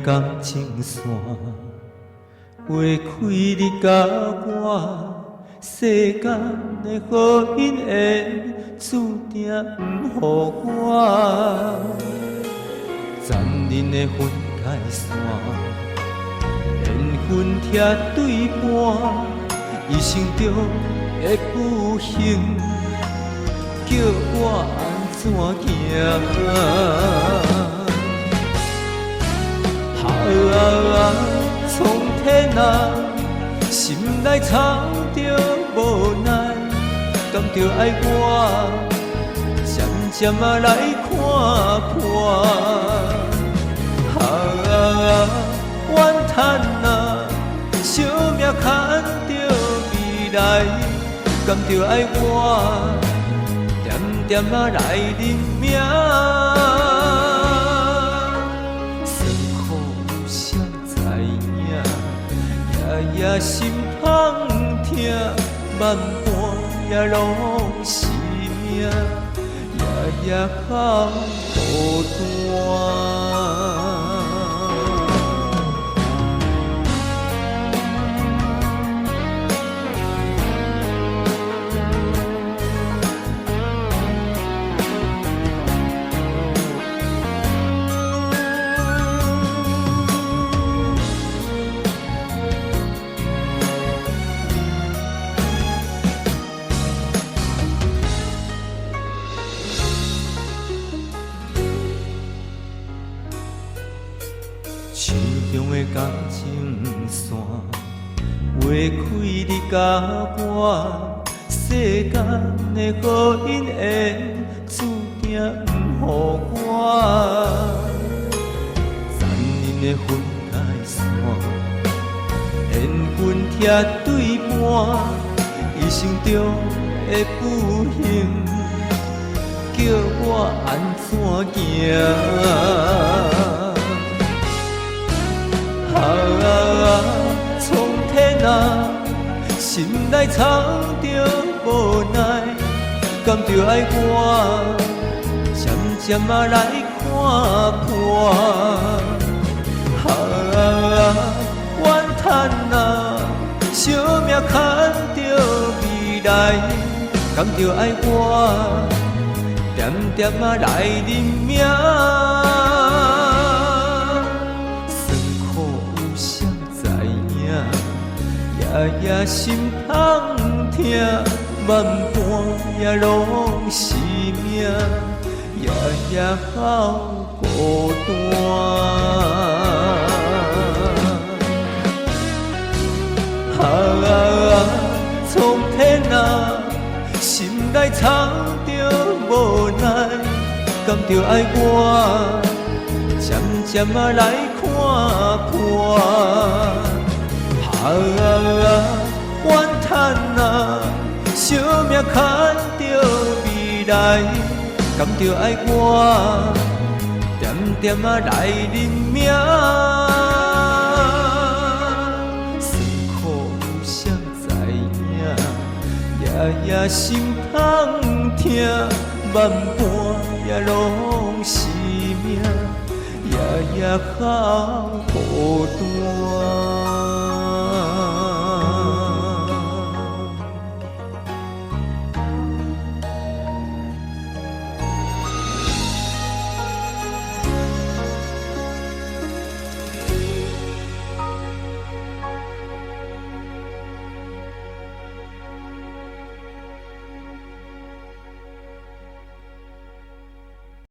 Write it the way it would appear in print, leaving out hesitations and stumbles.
感情线，画开你甲我，世间的好姻缘，注定不予我。残忍的分界线，缘分拆对半，一生中的不幸，叫我安怎行？苍天啊，心内藏着无奈，甘着爱我，渐渐来看看。怨叹啊，惜命牵着未来，甘着爱我，点点来认命。也心芳痛，万般也拢是命，夜好孤单。心中的感情线，画开你甲我，世间的好姻缘，注定不予我。残忍的分界线，缘分拆对半，一生中的不幸，叫我安怎行？苍天啊，心内藏着无奈，甘着爱我，渐渐来看看。怨叹啊，惜命牵着未来，甘着爱我，点点来认命。夜心芳痛，万般也拢是命，夜好孤单。苍天啊，心内藏着无奈，甘着爱我，渐渐来看看。怨叹啊，惜命牵着未来，甘着爱我，点点来认命。酸苦有谁知影？夜心芳痛，万般也拢是命，夜好孤单。